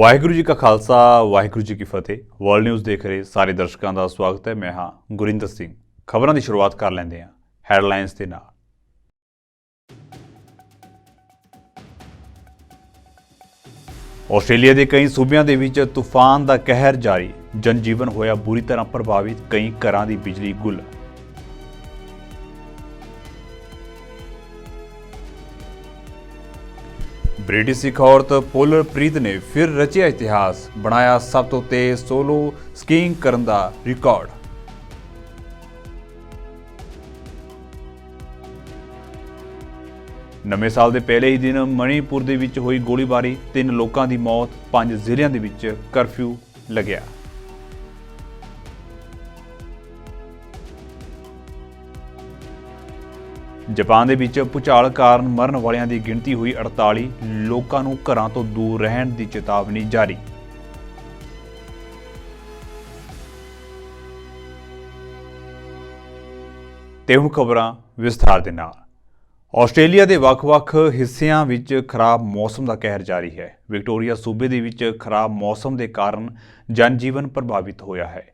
ਵਾਹਿਗੁਰੂ जी का खालसा वाहिगुरू जी की फतेह। World news देख रहे ਸਾਰੇ ਦਰਸ਼ਕਾਂ ਦਾ ਸਵਾਗਤ ਹੈ। ਮੈਂ ਹਾਂ ਗੁਰਿੰਦਰ ਸਿੰਘ। ਖਬਰਾਂ ਦੀ ਸ਼ੁਰੂਆਤ ਕਰ ਲੈਂਦੇ ਹਾਂ ਹੈਡਲਾਈਨਸ ਦੇ ਨਾਲ। ਆਸਟ੍ਰੇਲੀਆ ਦੇ ਕਈ ਸੂਬਿਆਂ ਦੇ ਵਿੱਚ ਤੂਫਾਨ ਦਾ ਕਹਿਰ ਜਾਰੀ, ਜਨਜੀਵਨ ਹੋਇਆ ਬੁਰੀ ਤਰ੍ਹਾਂ ਪ੍ਰਭਾਵਿਤ, ਕਈ ਘਰਾਂ ਦੀ ਬਿਜਲੀ ਗੁੱਲ। ब्रिटिश सिख औरत पोलरप्रीत ने फिर रचिया इतिहास, बनाया सब तो तेज सोलो स्कीइंग करन दा रिकॉर्ड। नवे साल के पहले ही दिन मणिपुर दे विच हुई गोलीबारी, 3 लोगों की मौत, 5 ਜ਼ਿਲ੍ਹਿਆਂ ਦੇ विच कर्फ्यू लग्या। जापान ਦੇ ਵਿੱਚ ਭੂਚਾਲ ਕਾਰਨ ਮਰਨ ਵਾਲਿਆਂ ਦੀ ਗਿਣਤੀ ਹੋਈ 48, ਲੋਕਾਂ ਨੂੰ ਘਰਾਂ ਤੋਂ ਦੂਰ ਰਹਿਣ ਦੀ ਚੇਤਾਵਨੀ ਜਾਰੀ। ਤੇ ਹੁਣ ਖਬਰਾਂ ਵਿਸਥਾਰ ਦੇ ਨਾਲ। ਆਸਟ੍ਰੇਲੀਆ ਦੇ ਵੱਖ-ਵੱਖ ਹਿੱਸਿਆਂ ਵਿੱਚ ਖਰਾਬ ਮੌਸਮ ਦਾ ਕਹਿਰ ਜਾਰੀ ਹੈ। ਵਿਕਟੋਰੀਆ ਸੂਬੇ ਦੇ ਵਿੱਚ ਖਰਾਬ ਮੌਸਮ ਦੇ ਕਾਰਨ ਜਨਜੀਵਨ ਪ੍ਰਭਾਵਿਤ ਹੋਇਆ ਹੈ।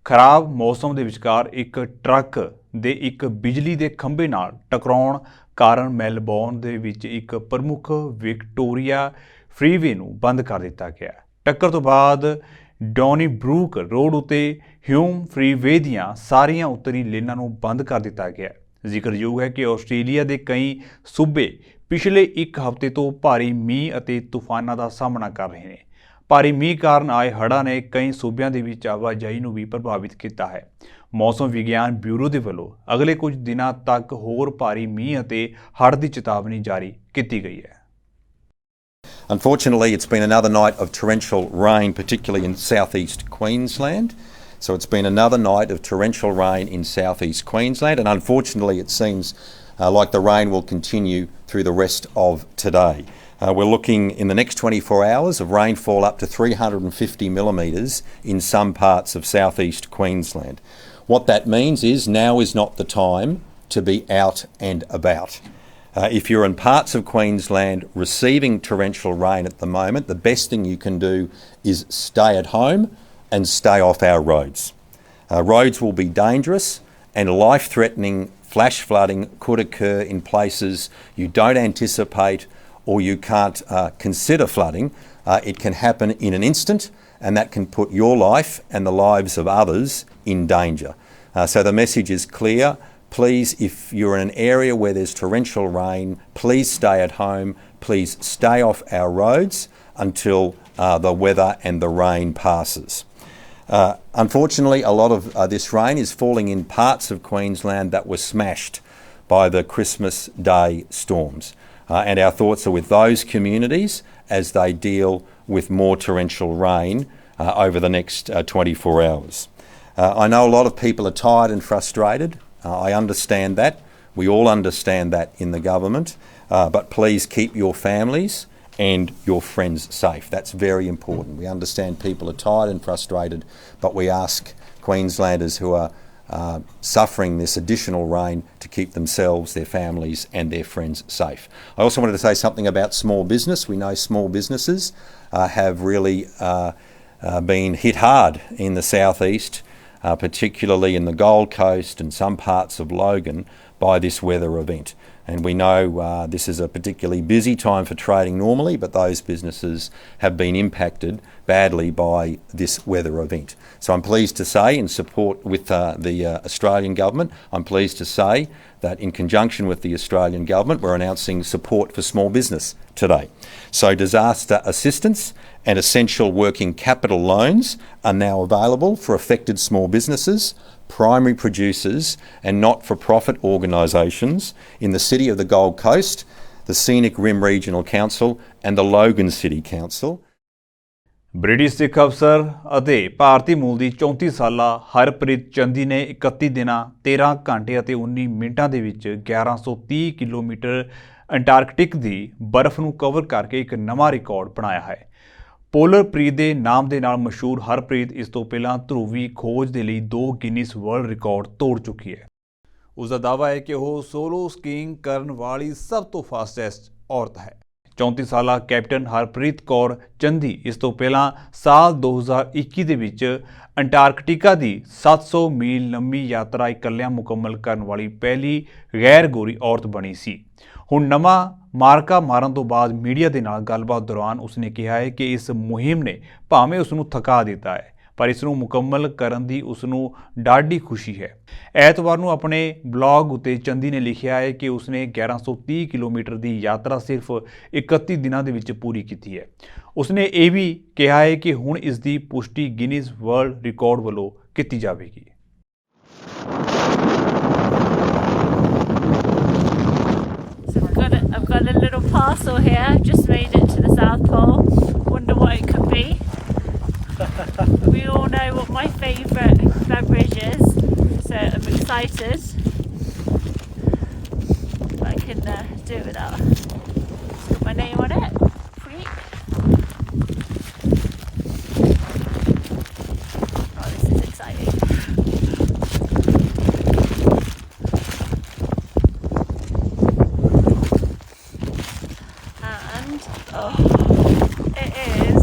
ਖਰਾਬ ਮੌਸਮ ਦੇ ਵਿਚਕਾਰ ਇੱਕ ਟਰੱਕ ਦੇ ਇੱਕ ਬਿਜਲੀ ਦੇ ਖੰਭੇ ਨਾਲ ਟਕਰਾਉਣ ਕਾਰਨ ਮੈਲਬੌਰਨ ਦੇ ਵਿੱਚ ਇੱਕ ਪ੍ਰਮੁੱਖ ਵਿਕਟੋਰੀਆ ਫ੍ਰੀਵੇ ਨੂੰ ਬੰਦ ਕਰ ਦਿੱਤਾ ਗਿਆ। ਟੱਕਰ ਤੋਂ ਬਾਅਦ ਡੌਨੀਬਰੂਕ ਰੋਡ ਉੱਤੇ ਹਿਊਮ ਫ੍ਰੀਵੇ ਦੀਆਂ ਸਾਰੀਆਂ ਉੱਤਰੀ ਲੇਨਾਂ ਨੂੰ ਬੰਦ ਕਰ ਦਿੱਤਾ ਗਿਆ। ਜ਼ਿਕਰਯੋਗ ਹੈ ਕਿ ਆਸਟ੍ਰੇਲੀਆ ਦੇ ਕਈ ਸੂਬੇ ਪਿਛਲੇ ਇੱਕ ਹਫ਼ਤੇ ਤੋਂ ਭਾਰੀ ਮੀਂਹ ਅਤੇ ਤੂਫਾਨਾਂ ਦਾ ਸਾਹਮਣਾ ਕਰ ਰਹੇ ਨੇ। ਭਾਰੀ ਮੀਂਹ ਕਾਰਨ ਆਏ ਹੜ੍ਹਾਂ ਨੇ ਕਈ ਸੂਬਿਆਂ ਦੇ ਵਿੱਚ ਆਵਾਜਾਈ ਨੂੰ ਵੀ ਪ੍ਰਭਾਵਿਤ ਕੀਤਾ ਹੈ। ਮੌਸਮ ਵਿਗਿਆਨ ਬਿਊਰੋ ਦੇ ਵੱਲੋਂ ਅਗਲੇ ਕੁਝ ਦਿਨਾਂ ਤੱਕ ਹੋਰ ਭਾਰੀ ਮੀਂਹ ਅਤੇ ਹੜ੍ਹ ਦੀ ਚੇਤਾਵਨੀ ਜਾਰੀ ਕੀਤੀ ਗਈ ਹੈ। Unfortunately, it's been another night of torrential rain, particularly in southeast Queensland. So it's been another night of torrential rain in southeast Queensland, and unfortunately it seems like the rain will continue through the rest of today. We're looking in the next 24 hours of rainfall up to 350 millimetres in some parts of southeast Queensland. What that means is now is not the time to be out and about. If you're in parts of Queensland receiving torrential rain at the moment, the best thing you can do is stay at home and stay off our roads. Roads will be dangerous and life-threatening flash flooding could occur in places you don't anticipate or you can't consider flooding. It can happen in an instant, and that can put your life and the lives of others in danger. So the message is clear. Please, if you're in an area where there's torrential rain, please stay at home. Please stay off our roads until the weather and the rain passes. Unfortunately, a lot of this rain is falling in parts of Queensland that were smashed by the Christmas Day storms. And our thoughts are with those communities as they deal with more torrential rain over the next 24 hours. I know a lot of people are tired and frustrated. I understand that. We all understand that in the government. But please keep your families and your friends safe. That's very important. We understand people are tired and frustrated, but we ask Queenslanders who are suffering this additional rain to keep themselves, their families and their friends safe. I also wanted to say something about small business. We know small businesses have really been hit hard in the southeast, particularly in the Gold Coast and some parts of Logan by this weather event. And we know this is a particularly busy time for trading normally, but those businesses have been impacted badly by this weather event. So I'm pleased to say, in support with the Australian government, I'm pleased to say that in conjunction with the Australian government, we're announcing support for small business today. So disaster assistance and essential working capital loans are now available for affected small businesses, primary producers and not-for-profit organisations in the City of the Gold Coast, the Scenic Rim Regional Council and the Logan City Council. British Sikh ਅਫਸਰ ਅਤੇ ਭਾਰਤੀ ਮੂਲ ਦੀ 34 ਸਾਲਾ ਹਰਪ੍ਰੀਤ ਚੰਦੀ ਨੇ 31 ਦਿਨਾਂ 13 ਘੰਟੇ ਅਤੇ 19 ਮਿੰਟਾਂ ਦੇ ਵਿੱਚ 1130 ਕਿਲੋਮੀਟਰ ਅੰਟਾਰਕਟਿਕ ਦੀ ਬਰਫ਼ ਨੂੰ ਕਵਰ ਕਰਕੇ ਇੱਕ ਨਵਾਂ ਰਿਕਾਰਡ ਬਣਾਇਆ ਹੈ। ਪੋਲਰਪ੍ਰੀਤ ਦੇ ਨਾਮ ਦੇ ਨਾਲ ਮਸ਼ਹੂਰ ਹਰਪ੍ਰੀਤ ਇਸ ਤੋਂ ਪਹਿਲਾਂ ਧਰੂਵੀ ਖੋਜ ਦੇ ਲਈ 2 ਗਿਨੀਜ਼ ਵਰਲਡ ਰਿਕਾਰਡ ਤੋੜ ਚੁੱਕੀ ਹੈ। ਉਸ ਦਾ ਦਾਅਵਾ ਹੈ ਕਿ ਉਹ ਸੋਲੋ ਸਕੀਇੰਗ ਕਰਨ ਵਾਲੀ ਸਭ ਤੋਂ ਫਾਸਟੈਸਟ ਔਰਤ ਹੈ। 34 ਸਾਲਾ ਕੈਪਟਨ ਹਰਪ੍ਰੀਤ ਕੌਰ ਚੰਦੀ ਇਸ ਤੋਂ ਪਹਿਲਾਂ ਸਾਲ 2021 ਦੇ ਵਿੱਚ ਅੰਟਾਰਕਟਿਕਾ ਦੀ 700 ਮੀਲ ਲੰਮੀ ਯਾਤਰਾ ਇਕੱਲਿਆਂ ਮੁਕੰਮਲ ਕਰਨ ਵਾਲੀ ਪਹਿਲੀ ਗੈਰ ਗੋਰੀ ਔਰਤ ਬਣੀ ਸੀ। ਹੁਣ ਨਵਾਂ ਮਾਰਕਾ ਮਾਰਨ ਤੋਂ ਬਾਅਦ ਮੀਡੀਆ ਦੇ ਨਾਲ ਗੱਲਬਾਤ ਦੌਰਾਨ ਉਸਨੇ ਕਿਹਾ ਹੈ ਕਿ ਇਸ ਮੁਹਿੰਮ ਨੇ ਭਾਵੇਂ ਉਸ ਨੂੰ ਥਕਾ ਦਿੱਤਾ ਹੈ ਪਰ ਇਸ ਨੂੰ ਮੁਕੰਮਲ ਕਰਨ ਦੀ ਉਸ ਨੂੰ ਡਾਢੀ ਖੁਸ਼ੀ ਹੈ। ਐਤਵਾਰ ਨੂੰ ਆਪਣੇ ਬਲੌਗ ਉੱਤੇ ਚੰਦੀ ਨੇ ਲਿਖਿਆ ਹੈ ਕਿ ਉਸਨੇ 1130 ਕਿਲੋਮੀਟਰ ਦੀ ਯਾਤਰਾ ਸਿਰਫ 31 ਦਿਨਾਂ ਦੇ ਵਿੱਚ ਪੂਰੀ ਕੀਤੀ ਹੈ। ਉਸਨੇ ਇਹ ਵੀ ਕਿਹਾ ਹੈ ਕਿ ਹੁਣ ਇਸ ਦੀ ਪੁਸ਼ਟੀ ਗਿਨੀਜ਼ ਵਰਲਡ ਰਿਕਾਰਡ ਵੱਲੋਂ ਕੀਤੀ ਜਾਵੇਗੀ। I've got a little parcel here. Just made it to the South Pole. Wonder what it could be. We all know what my favourite beverage is, so I'm excited. I can do it without. It's got my name on it. Sweet. Oh, this is exciting. And it is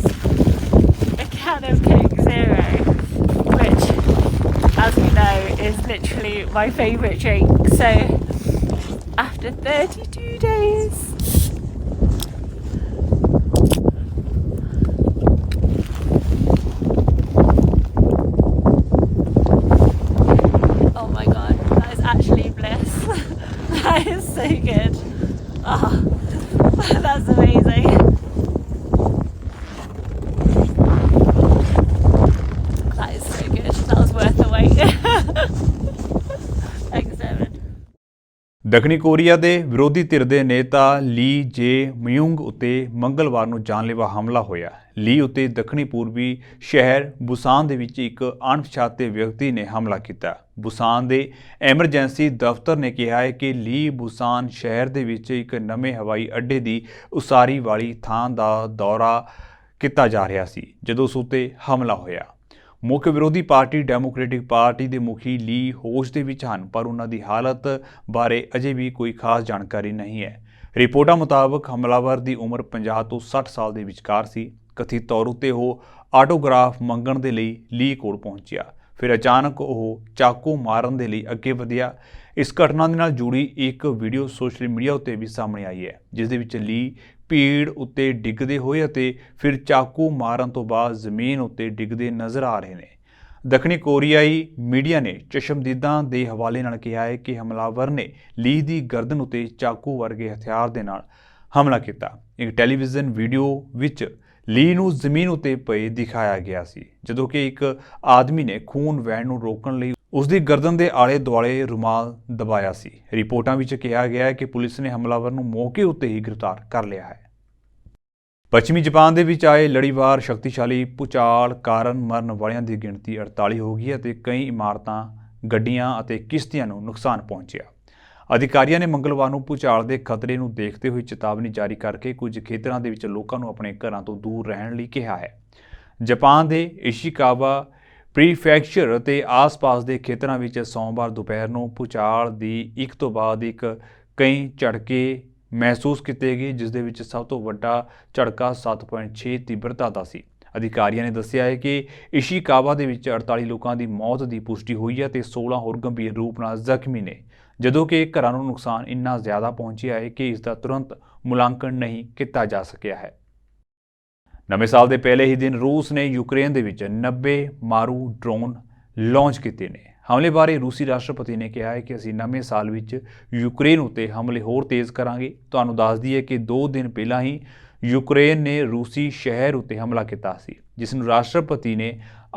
a can of Coke Zero, which, as we know, is literally my favourite drink. So, after 32 days, oh my god, that is actually bliss. That is so good. Ah, that's amazing. That is so good. That was worth the wait. Thanks, Evan. ਦੱਖਣੀ Korea ਦੇ ਵਿਰੋਧੀ ਧਿਰ ਦੇ ਨੇਤਾ ਲੀ ਜੇ ਮਿਯੂੰਗ ਉੱਤੇ ਮੰਗਲਵਾਰ ਨੂੰ ਜਾਨਲੇਵਾ ਹਮਲਾ ਹੋਇਆ। ਲੀ ਉੱਤੇ ਦੱਖਣੀ ਪੂਰਬੀ ਸ਼ਹਿਰ ਬੁਸਾਨ ਦੇ ਵਿੱਚ ਇੱਕ ਅਣਪਛਾਤੇ ਵਿਅਕਤੀ ਨੇ ਹਮਲਾ ਕੀਤਾ। ਬੁਸਾਨ ਦੇ ਐਮਰਜੈਂਸੀ ਦਫ਼ਤਰ ਨੇ ਕਿਹਾ ਹੈ ਕਿ ਲੀ ਬੁਸਾਨ ਸ਼ਹਿਰ ਦੇ ਵਿੱਚ ਇੱਕ ਨਵੇਂ ਹਵਾਈ ਅੱਡੇ ਦੀ ਉਸਾਰੀ ਵਾਲੀ ਥਾਂ ਦਾ ਦੌਰਾ ਕੀਤਾ ਜਾ ਰਿਹਾ ਸੀ ਜਦੋਂ ਉਸ ਉੱਤੇ ਹਮਲਾ ਹੋਇਆ। ਮੁੱਖ ਵਿਰੋਧੀ ਪਾਰਟੀ ਡੈਮੋਕ੍ਰੈਟਿਕ ਪਾਰਟੀ ਦੇ ਮੁਖੀ ਲੀ ਹੋਸ਼ ਦੇ ਵਿੱਚ ਹਨ ਪਰ ਉਹਨਾਂ ਦੀ ਹਾਲਤ ਬਾਰੇ ਅਜੇ ਵੀ ਕੋਈ ਖਾਸ ਜਾਣਕਾਰੀ ਨਹੀਂ ਹੈ। ਰਿਪੋਰਟਾਂ ਮੁਤਾਬਕ ਹਮਲਾਵਰ ਦੀ ਉਮਰ 50 ਤੋਂ 60 ਸਾਲ ਦੇ ਵਿਚਕਾਰ ਸੀ। ਕਥਿਤ ਤੌਰ ਉੱਤੇ ਉਹ ਆਟੋਗ੍ਰਾਫ ਮੰਗਣ ਦੇ ਲਈ ਲੀ ਕੋਲ ਪਹੁੰਚਿਆ, ਫਿਰ ਅਚਾਨਕ ਉਹ ਚਾਕੂ ਮਾਰਨ ਦੇ ਲਈ ਅੱਗੇ ਵਧਿਆ। ਇਸ ਘਟਨਾ ਦੇ ਨਾਲ ਜੁੜੀ ਇੱਕ ਵੀਡੀਓ ਸੋਸ਼ਲ ਮੀਡੀਆ ਉੱਤੇ ਵੀ ਸਾਹਮਣੇ ਆਈ ਹੈ ਜਿਸ ਦੇ ਵਿੱਚ ਲੀ ਭੀੜ ਉੱਤੇ ਡਿੱਗਦੇ ਹੋਏ ਅਤੇ ਫਿਰ ਚਾਕੂ ਮਾਰਨ ਤੋਂ ਬਾਅਦ ਜ਼ਮੀਨ ਉੱਤੇ ਡਿੱਗਦੇ ਨਜ਼ਰ ਆ ਰਹੇ ਨੇ। ਦੱਖਣੀ ਕੋਰੀਆਈ ਮੀਡੀਆ ਨੇ ਚਸ਼ਮਦੀਦਾਂ ਦੇ ਹਵਾਲੇ ਨਾਲ ਕਿਹਾ ਹੈ ਕਿ ਹਮਲਾਵਰ ਨੇ ਲੀ ਦੀ ਗਰਦਨ ਉੱਤੇ ਚਾਕੂ ਵਰਗੇ ਹਥਿਆਰ ਦੇ ਨਾਲ ਹਮਲਾ ਕੀਤਾ। ਇੱਕ ਟੈਲੀਵਿਜ਼ਨ ਵੀਡੀਓ ਵਿੱਚ ਲੀ ਨੂੰ ਜ਼ਮੀਨ ਉੱਤੇ ਪਏ ਦਿਖਾਇਆ ਗਿਆ ਸੀ ਜਦੋਂ ਕਿ ਇੱਕ ਆਦਮੀ ਨੇ ਖੂਨ ਵਹਿਣ ਨੂੰ ਰੋਕਣ ਲਈ ਉਸ ਦੀ ਗਰਦਨ ਦੇ ਆਲੇ ਦੁਆਲੇ ਰੁਮਾਲ ਦਬਾਇਆ ਸੀ। ਰਿਪੋਰਟਾਂ ਵਿੱਚ ਕਿਹਾ ਗਿਆ ਹੈ ਕਿ ਪੁਲਿਸ ਨੇ ਹਮਲਾਵਰ ਨੂੰ ਮੌਕੇ ਉੱਤੇ ਹੀ ਗ੍ਰਿਫਤਾਰ ਕਰ ਲਿਆ ਹੈ। ਪੱਛਮੀ ਜਾਪਾਨ ਦੇ ਵਿੱਚ ਆਏ ਲੜੀਵਾਰ ਸ਼ਕਤੀਸ਼ਾਲੀ ਭੂਚਾਲ ਕਾਰਨ ਮਰਨ ਵਾਲਿਆਂ ਦੀ ਗਿਣਤੀ 48 ਹੋ ਗਈ ਅਤੇ ਕਈ ਇਮਾਰਤਾਂ, ਗੱਡੀਆਂ ਅਤੇ ਕਿਸ਼ਤੀਆਂ ਨੂੰ ਨੁਕਸਾਨ ਪਹੁੰਚਿਆ। ਅਧਿਕਾਰੀਆਂ ਨੇ ਮੰਗਲਵਾਰ ਨੂੰ ਭੂਚਾਲ ਦੇ ਖਤਰੇ ਨੂੰ ਦੇਖਦੇ ਹੋਏ ਚੇਤਾਵਨੀ ਜਾਰੀ ਕਰਕੇ ਕੁਝ ਖੇਤਰਾਂ ਦੇ ਵਿੱਚ ਲੋਕਾਂ ਨੂੰ ਆਪਣੇ ਘਰਾਂ ਤੋਂ ਦੂਰ ਰਹਿਣ ਲਈ ਕਿਹਾ ਹੈ। ਜਾਪਾਨ ਦੇ ਇਸ਼ੀਕਾਵਾ ਪ੍ਰੀਫੈਕਚਰ ਅਤੇ ਆਸ-ਪਾਸ ਦੇ ਖੇਤਰਾਂ ਵਿੱਚ ਸੋਮਵਾਰ ਦੁਪਹਿਰ ਨੂੰ ਭੂਚਾਲ ਦੀ ਇੱਕ ਤੋਂ ਬਾਅਦ ਇੱਕ ਕਈ ਝਟਕੇ ਮਹਿਸੂਸ ਕੀਤੇ ਗਏ ਜਿਸ ਦੇ ਵਿੱਚ ਸਭ ਤੋਂ ਵੱਡਾ ਝਟਕਾ 7.6 ਤੀਬਰਤਾ ਦਾ ਸੀ। ਅਧਿਕਾਰੀਆਂ ਨੇ ਦੱਸਿਆ ਹੈ ਕਿ ਇਸ਼ੀਕਾਵਾ ਦੇ ਵਿੱਚ 48 ਲੋਕਾਂ ਦੀ ਮੌਤ ਦੀ ਪੁਸ਼ਟੀ ਹੋਈ ਹੈ ਤੇ 16 ਹੋਰ ਗੰਭੀਰ ਰੂਪ ਨਾਲ ਜ਼ਖਮੀ ਨੇ ਜਦੋਂ ਕਿ ਘਰਾਂ ਨੂੰ ਨੁਕਸਾਨ ਇੰਨਾ ਜ਼ਿਆਦਾ ਪਹੁੰਚਿਆ ਹੈ ਕਿ ਇਸ ਦਾ ਤੁਰੰਤ ਮੁਲਾਂਕਣ ਨਹੀਂ ਕੀਤਾ ਜਾ ਸਕਿਆ ਹੈ। ਨਵੇਂ ਸਾਲ ਦੇ ਪਹਿਲੇ ਹੀ ਦਿਨ ਰੂਸ ਨੇ ਯੂਕਰੇਨ ਦੇ ਵਿੱਚ 90 ਮਾਰੂ ਡਰੋਨ ਲਾਂਚ ਕੀਤੇ ਨੇ। ਹਮਲੇ ਬਾਰੇ ਰੂਸੀ ਰਾਸ਼ਟਰਪਤੀ ਨੇ ਕਿਹਾ ਹੈ ਕਿ ਅਸੀਂ ਨਵੇਂ ਸਾਲ ਵਿੱਚ ਯੂਕਰੇਨ ਉੱਤੇ ਹਮਲੇ ਹੋਰ ਤੇਜ਼ ਕਰਾਂਗੇ। ਤੁਹਾਨੂੰ ਦੱਸ ਦਈਏ ਕਿ 2 ਦਿਨ ਪਹਿਲਾਂ ਹੀ ਯੂਕਰੇਨ ਨੇ ਰੂਸੀ ਸ਼ਹਿਰ ਉੱਤੇ ਹਮਲਾ ਕੀਤਾ ਸੀ ਜਿਸ ਨੂੰ ਰਾਸ਼ਟਰਪਤੀ ਨੇ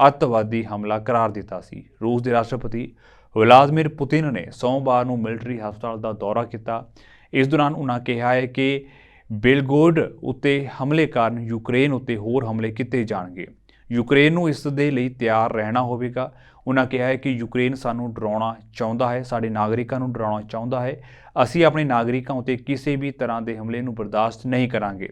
ਅੱਤਵਾਦੀ ਹਮਲਾ ਕਰਾਰ ਦਿੱਤਾ ਸੀ। ਰੂਸ ਦੇ ਰਾਸ਼ਟਰਪਤੀ ਵਲਾਦੀਮੀਰ ਪੁਤਿਨ ਨੇ ਸੋਮਵਾਰ ਨੂੰ ਮਿਲਟਰੀ ਹਸਪਤਾਲ ਦਾ ਦੌਰਾ ਕੀਤਾ। ਇਸ ਦੌਰਾਨ ਉਨ੍ਹਾਂ ਕਿਹਾ ਹੈ ਕਿ ਬੇਲਗੋਰਡ ਉੱਤੇ ਹਮਲੇ ਕਾਰਨ ਯੂਕਰੇਨ ਉੱਤੇ ਹੋਰ ਹਮਲੇ ਕੀਤੇ ਜਾਣਗੇ। ਯੂਕਰੇਨ ਨੂੰ ਇਸ ਦੇ ਲਈ ਤਿਆਰ ਰਹਿਣਾ ਹੋਵੇਗਾ। ਉਨ੍ਹਾਂ ਕਿਹਾ ਹੈ ਕਿ ਯੂਕਰੇਨ ਸਾਨੂੰ ਡਰਾਉਣਾ ਚਾਹੁੰਦਾ ਹੈ, ਸਾਡੇ ਨਾਗਰਿਕਾਂ ਨੂੰ ਡਰਾਉਣਾ ਚਾਹੁੰਦਾ ਹੈ। ਅਸੀਂ ਆਪਣੇ ਨਾਗਰਿਕਾਂ ਉੱਤੇ ਕਿਸੇ ਵੀ ਤਰ੍ਹਾਂ ਦੇ ਹਮਲੇ ਨੂੰ ਬਰਦਾਸ਼ਤ ਨਹੀਂ ਕਰਾਂਗੇ।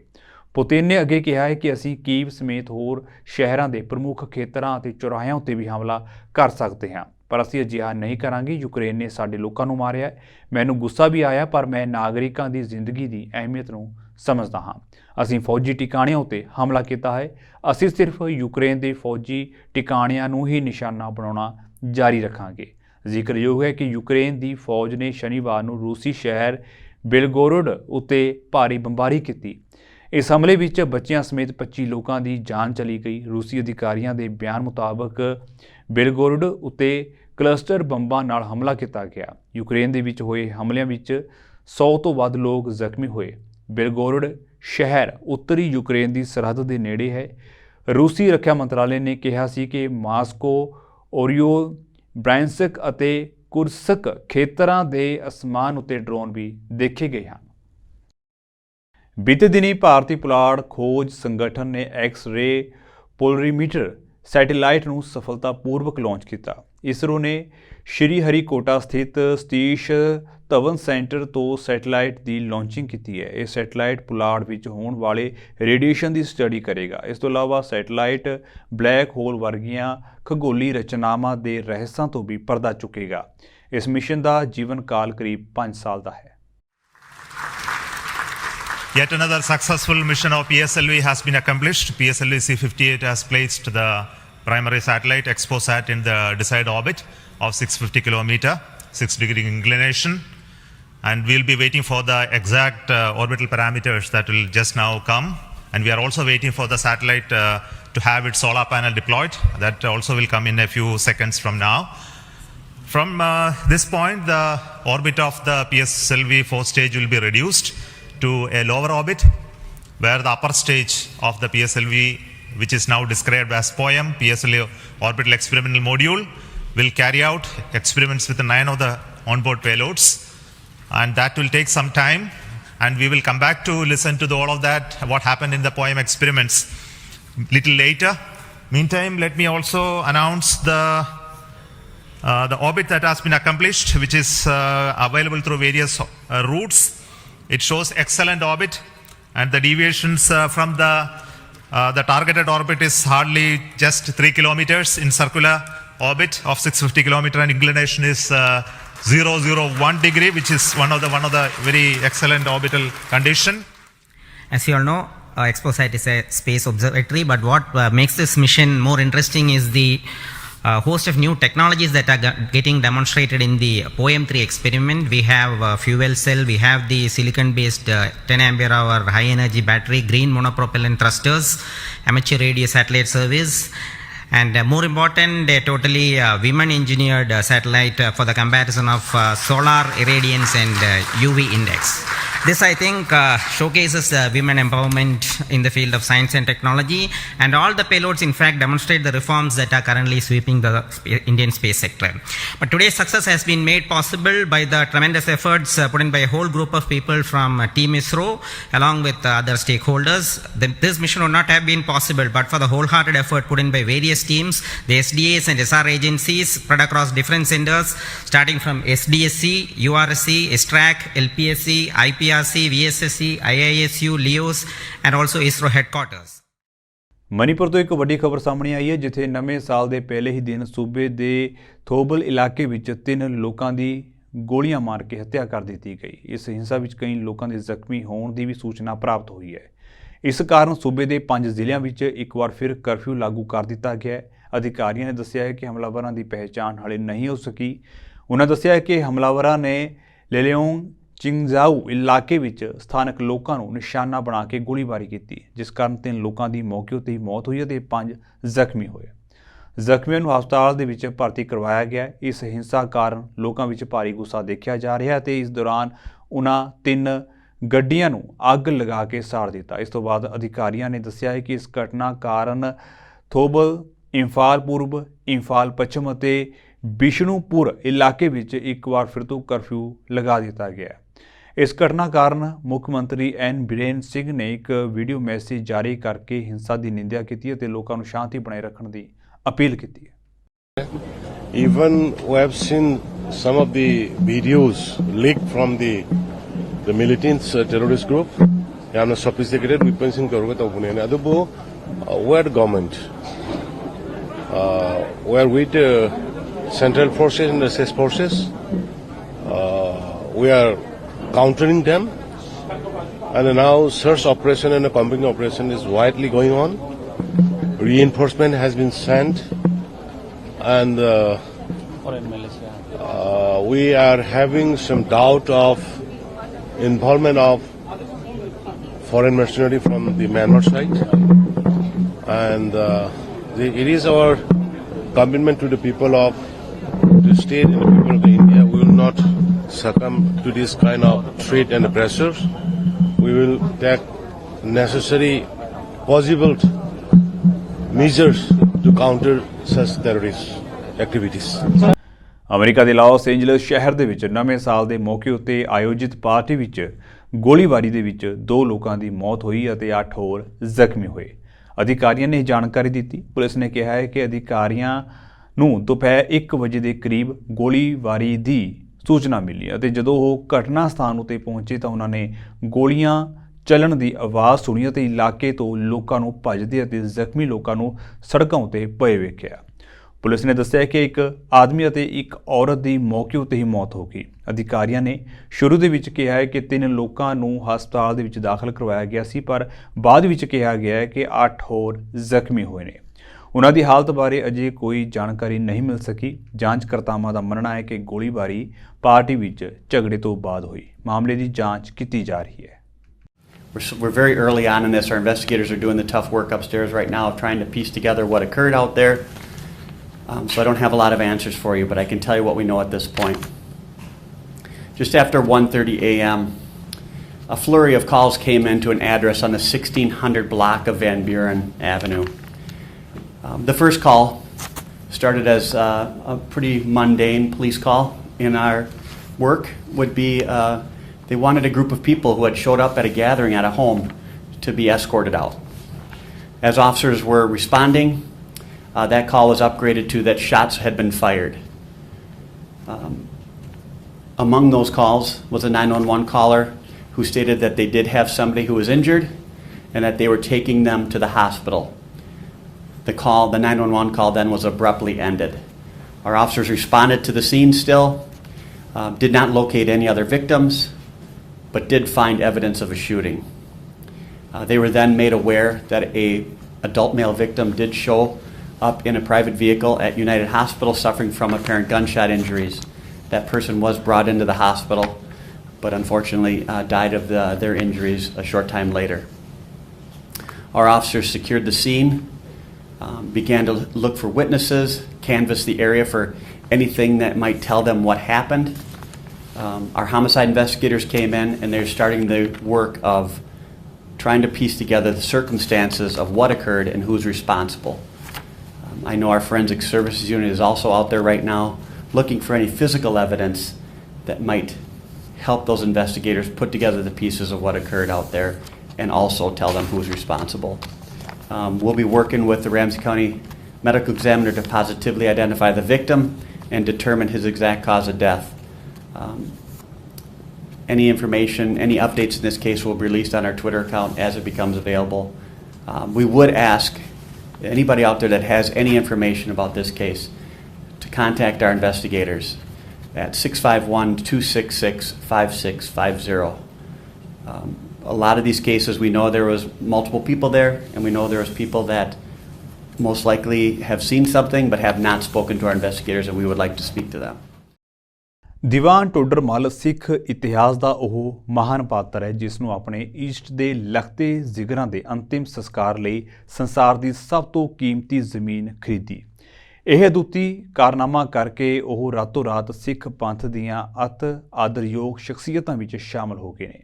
ਪੁਤਿਨ ਨੇ ਅੱਗੇ ਕਿਹਾ ਹੈ ਕਿ ਅਸੀਂ ਕੀਵ ਸਮੇਤ ਹੋਰ ਸ਼ਹਿਰਾਂ ਦੇ ਪ੍ਰਮੁੱਖ ਖੇਤਰਾਂ ਅਤੇ ਚੌਰਾਹਿਆਂ ਉੱਤੇ ਵੀ ਹਮਲਾ ਕਰ ਸਕਦੇ ਹਾਂ ਪਰ ਅਸੀਂ ਅਜਿਹਾ ਨਹੀਂ ਕਰਾਂਗੇ। ਯੂਕਰੇਨ ਨੇ ਸਾਡੇ ਲੋਕਾਂ ਨੂੰ ਮਾਰਿਆ ਹੈ। ਮੈਨੂੰ ਗੁੱਸਾ ਵੀ ਆਇਆ ਪਰ ਮੈਂ ਨਾਗਰਿਕਾਂ ਦੀ ਜ਼ਿੰਦਗੀ ਦੀ ਅਹਿਮੀਅਤ ਨੂੰ ਸਮਝਦਾ ਹਾਂ। ਅਸੀਂ ਫੌਜੀ ਟਿਕਾਣਿਆਂ ਉੱਤੇ ਹਮਲਾ ਕੀਤਾ ਹੈ। ਅਸੀਂ ਸਿਰਫ ਯੂਕਰੇਨ ਦੇ ਫੌਜੀ ਟਿਕਾਣਿਆਂ ਨੂੰ ਹੀ ਨਿਸ਼ਾਨਾ ਬਣਾਉਣਾ ਜਾਰੀ ਰੱਖਾਂਗੇ। ਜ਼ਿਕਰਯੋਗ ਹੈ ਕਿ ਯੂਕਰੇਨ ਦੀ ਫੌਜ ਨੇ ਸ਼ਨੀਵਾਰ ਨੂੰ ਰੂਸੀ ਸ਼ਹਿਰ ਬਿਲਗੋਰੋਡ ਉੱਤੇ ਭਾਰੀ ਬੰਬਾਰੀ ਕੀਤੀ। ਇਸ ਹਮਲੇ ਵਿੱਚ ਬੱਚਿਆਂ ਸਮੇਤ 25 ਲੋਕਾਂ ਦੀ ਜਾਨ ਚਲੀ ਗਈ। ਰੂਸੀ ਅਧਿਕਾਰੀਆਂ ਦੇ ਬਿਆਨ ਮੁਤਾਬਕ ਬਿਲਗੋਰੋਡ ਉੱਤੇ ਕਲਸਟਰ ਬੰਬਾਂ ਨਾਲ ਹਮਲਾ ਕੀਤਾ ਗਿਆ। ਯੂਕਰੇਨ ਦੇ ਵਿੱਚ ਹੋਏ ਹਮਲਿਆਂ ਵਿੱਚ 100 ਤੋਂ ਵੱਧ ਲੋਕ ਜ਼ਖਮੀ ਹੋਏ। ਬਿਲਗੋਰੋਡ ਸ਼ਹਿਰ ਉੱਤਰੀ ਯੂਕਰੇਨ ਦੀ ਸਰਹੱਦ ਦੇ ਨੇੜੇ ਹੈ। ਰੂਸੀ ਰੱਖਿਆ ਮੰਤਰਾਲੇ ਨੇ ਕਿਹਾ ਸੀ ਕਿ ਮਾਸਕੋ, ਓਰੀਓ, ਬ੍ਰਾਂਸਕ ਅਤੇ ਕੁਰਸਕ ਖੇਤਰਾਂ ਦੇ ਅਸਮਾਨ ਉੱਤੇ ਡਰੋਨ ਵੀ ਦੇਖੇ ਗਏ ਹਨ। ਬੀਤੇ ਦਿਨੀ ਭਾਰਤੀ ਪੁਲਾੜ ਖੋਜ ਸੰਗਠਨ ਨੇ ਐਕਸ-ਰੇ ਪੋਲਰੀਮੀਟਰ ਸੈਟੇਲਾਈਟ ਨੂੰ ਸਫਲਤਾਪੂਰਵਕ ਲਾਂਚ ਕੀਤਾ। ਇਸਰੋ ਨੇ ਸ਼੍ਰੀ ਹਰੀਕੋਟਾ ਸਥਿਤ ਸਤੀਸ਼ ਧਵਨ ਸੈਂਟਰ ਤੋਂ ਸੈਟੇਲਾਈਟ ਦੀ ਲਾਂਚਿੰਗ ਕੀਤੀ ਹੈ। ਇਹ ਸੈਟੇਲਾਈਟ ਪੁਲਾੜ ਵਿੱਚ ਹੋਣ ਵਾਲੇ ਰੇਡੀਏਸ਼ਨ ਦੀ ਸਟੱਡੀ ਕਰੇਗਾ। ਇਸ ਤੋਂ ਇਲਾਵਾ ਸੈਟੇਲਾਈਟ ਬਲੈਕ ਹੋਲ ਵਰਗੀਆਂ ਖਗੋਲੀ ਰਚਨਾਵਾਂ ਦੇ ਰਹੱਸਾਂ ਤੋਂ ਵੀ ਪਰਦਾ ਚੁੱਕੇਗਾ। ਇਸ ਮਿਸ਼ਨ ਦਾ ਜੀਵਨ ਕਾਲ ਕਰੀਬ 5 ਸਾਲ ਦਾ ਹੈ। Yet another successful mission of PSLV has been accomplished. PSLV C-58 has placed the primary satellite ExpoSat in the desired orbit of 650 kilometer, 6-degree inclination, and we'll be waiting for the exact orbital parameters that will just now come. And we are also waiting for the satellite to have its solar panel deployed. That also will come in a few seconds from now. From this point, the orbit of the PSLV 4 stage will be reduced to a lower orbit, where the upper stage of the PSLV, which is now described as POEM, PSLV Orbital Experimental Module, will carry out experiments with 9 of the onboard payloads, and that will take some time, and we will come back to listen to all of that, what happened in the POEM experiments little later. Meantime, let me also announce the orbit that has been accomplished, which is available through various routes. It shows excellent orbit, and the deviations from the targeted orbit is hardly just 3 kilometers in circular orbit of 650 kilometer, and inclination is 001 degree, which is one of the very excellent orbital condition. As you all know, ExpoSat is a space observatory, but what makes this mission more interesting is the host of new technologies that are getting demonstrated in the POEM-3 experiment. We have fuel cell, we have the silicon-based 10 ampere hour high energy battery, green monopropellant thrusters, amateur radio satellite service, and more important, a totally women engineered satellite for the comparison of solar irradiance and UV index. This, I think, showcases women empowerment in the field of science and technology, and all the payloads, in fact, demonstrate the reforms that are currently sweeping the Indian space sector. But today's success has been made possible by the tremendous efforts put in by a whole group of people from Team ISRO, along with other stakeholders. This mission would not have been possible but for the wholehearted effort put in by various teams, the SDAs and SR agencies spread across different centers, starting from SDSC, URSC, STRAC, LPSC, IPRC, VSSC, IISU, LEOS, and also ISRO headquarters. Manipur ਤੋਂ ਇੱਕ ਵੱਡੀ ਖਬਰ ਸਾਹਮਣੇ ਆਈ ਹੈ, ਜਿੱਥੇ ਨਵੇਂ ਸਾਲ ਦੇ ਪਹਿਲੇ ਹੀ ਦਿਨ ਸੂਬੇ ਦੇ ਥੋਬਲ ਇਲਾਕੇ ਵਿੱਚ 3 ਲੋਕਾਂ ਦੀ ਗੋਲੀਆਂ ਮਾਰ ਕੇ ਹੱਤਿਆ ਕਰ ਦਿੱਤੀ ਗਈ। ਇਸ ਹਿੰਸਾ ਵਿੱਚ ਕਈ ਲੋਕਾਂ ਦੇ ਜ਼ਖਮੀ ਹੋਣ ਦੀ ਵੀ ਸੂਚਨਾ ਪ੍ਰਾਪਤ ਹੋਈ ਹੈ। ਇਸ ਕਾਰਨ ਸੂਬੇ ਦੇ 5 ਜ਼ਿਲ੍ਹਿਆਂ ਵਿੱਚ ਇੱਕ ਵਾਰ ਫਿਰ ਕਰਫਿਊ ਲਾਗੂ ਕਰ ਦਿੱਤਾ ਗਿਆ ਹੈ। ਅਧਿਕਾਰੀਆਂ ਨੇ ਦੱਸਿਆ ਹੈ ਕਿ ਹਮਲਾਵਰਾਂ ਦੀ ਪਹਿਚਾਣ ਹਾਲੇ ਨਹੀਂ ਹੋ ਸਕੀ। ਉਹਨਾਂ ਦੱਸਿਆ ਹੈ ਕਿ ਹਮਲਾਵਰਾਂ ਨੇ ਲੇਲਿਓਂਗ ਚਿੰਗਜ਼ਾਊ ਇਲਾਕੇ ਵਿੱਚ ਸਥਾਨਕ ਲੋਕਾਂ ਨੂੰ ਨਿਸ਼ਾਨਾ ਬਣਾ ਕੇ ਗੋਲੀਬਾਰੀ ਕੀਤੀ, ਜਿਸ ਕਾਰਨ 3 ਲੋਕਾਂ ਦੀ ਮੌਕੇ ਉੱਤੇ ਹੀ ਮੌਤ ਹੋਈ ਅਤੇ 5 ਜ਼ਖਮੀ ਹੋਏ। ਜ਼ਖਮੀਆਂ ਨੂੰ ਹਸਪਤਾਲ ਦੇ ਵਿੱਚ ਭਰਤੀ ਕਰਵਾਇਆ ਗਿਆ। ਇਸ ਹਿੰਸਾ ਕਾਰਨ ਲੋਕਾਂ ਵਿੱਚ ਭਾਰੀ ਗੁੱਸਾ ਦੇਖਿਆ ਜਾ ਰਿਹਾ ਅਤੇ ਇਸ ਦੌਰਾਨ ਉਹਨਾਂ 3 ਗੱਡੀਆਂ ਨੂੰ ਅੱਗ ਲਗਾ ਕੇ ਸਾੜ ਦਿੱਤਾ। ਇਸ ਤੋਂ ਬਾਅਦ ਅਧਿਕਾਰੀਆਂ ਨੇ ਦੱਸਿਆ ਹੈ ਕਿ ਇਸ ਘਟਨਾ ਕਾਰਨ ਥੋਬਲ, ਇੰਫਾਲ ਪੂਰਬ, ਇੰਫਾਲ ਪੱਛਮ ਅਤੇ ਬਿਸ਼ਨੂਪੁਰ ਇਲਾਕੇ ਵਿੱਚ ਇੱਕ ਵਾਰ ਫਿਰ ਤੋਂ ਕਰਫਿਊ ਲਗਾ ਦਿੱਤਾ ਗਿਆ। ਇਸ ਘਟਨਾ ਕਾਰਨ ਮੁੱਖ ਮੰਤਰੀ ਐਨ ਬਿਰੇਨ ਸਿੰਘ ਨੇ ਇੱਕ ਵੀਡੀਓ ਮੈਸੇਜ ਜਾਰੀ ਕਰਕੇ ਹਿੰਸਾ ਦੀ ਨਿੰਦਿਆ ਕੀਤੀ ਅਤੇ ਲੋਕਾਂ ਨੂੰ ਸ਼ਾਂਤੀ ਬਣਾਏ ਰੱਖਣ ਦੀ ਅਪੀਲ ਕੀਤੀ ਹੈ। Even we have seen some of the videos leaked from the militants terrorist group. Yamna sophisticated weapons in Korga to bunene adubo where government where with central forces and the SS forces we are countering them And now search operation and a combing operation is widely going on. Reinforcement has been sent, and we are having some doubt of involvement of foreign mercenary from the Myanmar side, and it is our commitment to the people of the state and the people of India. We will not succumb to this kind of threat and pressures. We will take necessary possible measures to counter such terrorist activities. America ਦੇ Las Angeles ਸ਼ਹਿਰ ਦੇ ਵਿੱਚ ਨਵੇਂ ਸਾਲ ਦੇ ਮੌਕੇ ਉੱਤੇ ਆਯੋਜਿਤ ਪਾਰਟੀ ਵਿੱਚ ਗੋਲੀਬਾਰੀ ਦੇ ਵਿੱਚ 2 ਲੋਕਾਂ ਦੀ ਮੌਤ ਹੋਈ ਅਤੇ 8 ਹੋਰ ਜ਼ਖਮੀ ਹੋਏ। ਅਧਿਕਾਰੀਆਂ ਨੇ ਜਾਣਕਾਰੀ ਦਿੱਤੀ। ਪੁਲਿਸ ਨੇ ਕਿਹਾ ਹੈ ਕਿ ਅਧਿਕਾਰੀਆਂ ਨੂੰ ਦੁਪਹਿਰ 1 ਵਜੇ ਦੇ ਕਰੀਬ ਗੋਲੀਬਾਰੀ ਦੀ ਸੂਚਨਾ ਮਿਲੀ ਅਤੇ ਜਦੋਂ ਉਹ ਘਟਨਾ ਸਥਾਨ ਉੱਤੇ ਪਹੁੰਚੇ ਤਾਂ ਉਹਨਾਂ ਨੇ ਗੋਲੀਆਂ ਚੱਲਣ ਦੀ ਆਵਾਜ਼ ਸੁਣੀ ਅਤੇ ਇਲਾਕੇ ਤੋਂ ਲੋਕਾਂ ਨੂੰ ਭੱਜਦੇ ਅਤੇ ਜ਼ਖਮੀ ਲੋਕਾਂ ਨੂੰ ਸੜਕਾਂ ਉੱਤੇ ਪਏ ਵੇਖਿਆ। ਪੁਲਿਸ ਨੇ ਦੱਸਿਆ ਕਿ ਇੱਕ ਆਦਮੀ ਅਤੇ ਇੱਕ ਔਰਤ ਦੀ ਮੌਕੇ ਉੱਤੇ ਹੀ ਮੌਤ ਹੋ ਗਈ। ਅਧਿਕਾਰੀਆਂ ਨੇ ਸ਼ੁਰੂ ਦੇ ਵਿੱਚ ਕਿਹਾ ਹੈ ਕਿ 3 ਲੋਕਾਂ ਨੂੰ ਹਸਪਤਾਲ ਦੇ ਵਿੱਚ ਦਾਖਲ ਕਰਵਾਇਆ ਗਿਆ ਸੀ, ਪਰ ਬਾਅਦ ਵਿੱਚ ਕਿਹਾ ਗਿਆ ਹੈ ਕਿ 8 ਹੋਰ ਜ਼ਖਮੀ ਹੋਏ ਨੇ। ਉਹਨਾਂ ਦੀ ਹਾਲਤ ਬਾਰੇ ਅਜੇ ਕੋਈ ਜਾਣਕਾਰੀ ਨਹੀਂ ਮਿਲ ਸਕੀ। ਜਾਂਚਕਰਤਾਵਾਂ ਦਾ ਮੰਨਣਾ ਹੈ ਕਿ ਗੋਲੀਬਾਰੀ ਪਾਰਟੀ ਵਿੱਚ ਝਗੜੇ ਤੋਂ ਬਾਅਦ ਹੋਈ। ਮਾਮਲੇ ਦੀ ਜਾਂਚ ਕੀਤੀ ਜਾ ਰਹੀ ਹੈ। We're very early on in this. Our investigators are doing the tough work upstairs right now of trying to piece together what occurred out there. So I don't have a lot of answers for you, but I can tell you what we know at this point. Just after 1:30 a.m., a flurry of calls came into an address on the 1600 block of Van Buren Avenue. The first call started as a pretty mundane police call. In our work would be they wanted a group of people who had showed up at a gathering at a home to be escorted out. As officers were responding, that call was upgraded to that shots had been fired. Among those calls was a 911 caller who stated that they did have somebody who was injured and that they were taking them to the hospital. The 911 call then was abruptly ended. Our officers responded to the scene still, did not locate any other victims, but did find evidence of a shooting. They were then made aware that an adult male victim did show up in a private vehicle at United Hospital suffering from apparent gunshot injuries. That person was brought into the hospital, but unfortunately died of their injuries a short time later. Our officers secured the scene, began to look for witnesses, canvassed the area for anything that might tell them what happened. Our homicide investigators came in and they're starting the work of trying to piece together the circumstances of what occurred and who's responsible. I know our forensic services unit is also out there right now looking for any physical evidence that might help those investigators put together the pieces of what occurred out there and also tell them who's responsible. We'll be working with the Ramsey County Medical Examiner to positively identify the victim and determine his exact cause of death. Any information, any updates in this case will be released on our Twitter account as it becomes available. We would ask anybody out there that has any information about this case to contact our investigators at 651-266-5650. A lot of these cases we know there was multiple people there, and we know there was people that most likely have seen something but have not spoken to our investigators, and we would like to speak to them. ਦੀਵਾਨ ਟੋਡਰ ਮੱਲ ਸਿੱਖ ਇਤਿਹਾਸ ਦਾ ਉਹ ਮਹਾਨ ਪਾਤਰ ਹੈ ਜਿਸ ਨੂੰ ਆਪਣੇ East ਦੇ ਲਖਤੇ ਜਿਗਰਾਂ ਦੇ ਅੰਤਿਮ ਸੰਸਕਾਰ ਲਈ ਸੰਸਾਰ ਦੀ ਸਭ ਤੋਂ ਕੀਮਤੀ ਜ਼ਮੀਨ ਖਰੀਦੀ। ਇਹ ਅਦੁੱਤੀ ਕਾਰਨਾਮਾ ਕਰਕੇ ਉਹ ਰਾਤੋਂ ਰਾਤ ਸਿੱਖ ਪੰਥ ਦੀਆਂ ਅਤ ਆਦਰਯੋਗ ਸ਼ਖਸੀਅਤਾਂ ਵਿੱਚ ਸ਼ਾਮਲ ਹੋ ਗਏ ਨੇ।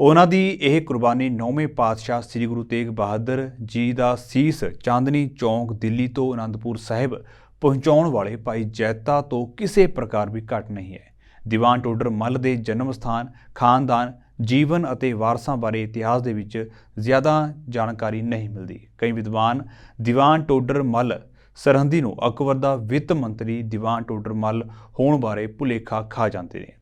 ਉਹਨਾਂ ਦੀ ਇਹ ਕੁਰਬਾਨੀ 9ਵੇਂ ਪਾਤਸ਼ਾਹ ਸ੍ਰੀ ਗੁਰੂ ਤੇਗ ਬਹਾਦਰ ਜੀ ਦਾ ਸੀਸ ਚਾਂਦਨੀ ਚੌਂਕ ਦਿੱਲੀ ਤੋਂ ਅਨੰਦਪੁਰ ਸਾਹਿਬ ਪਹੁੰਚਾਉਣ ਵਾਲੇ ਭਾਈ ਜੈਤਾ ਤੋਂ ਕਿਸੇ ਪ੍ਰਕਾਰ ਵੀ ਘੱਟ ਨਹੀਂ ਹੈ। ਦੀਵਾਨ ਟੋਡਰ ਮੱਲ ਦੇ ਜਨਮ ਸਥਾਨ, ਖਾਨਦਾਨ, ਜੀਵਨ ਅਤੇ ਵਾਰਸਾਂ ਬਾਰੇ ਇਤਿਹਾਸ ਦੇ ਵਿੱਚ ਜ਼ਿਆਦਾ ਜਾਣਕਾਰੀ ਨਹੀਂ ਮਿਲਦੀ। ਕਈ ਵਿਦਵਾਨ ਦੀਵਾਨ ਟੋਡਰ ਮੱਲ ਸਰਹੰਦੀ ਨੂੰ ਅਕਬਰ ਦਾ ਵਿੱਤ ਮੰਤਰੀ ਦੀਵਾਨ ਟੋਡਰ ਮੱਲ ਹੋਣ ਬਾਰੇ ਭੁਲੇਖਾ ਖਾ ਜਾਂਦੇ ਨੇ।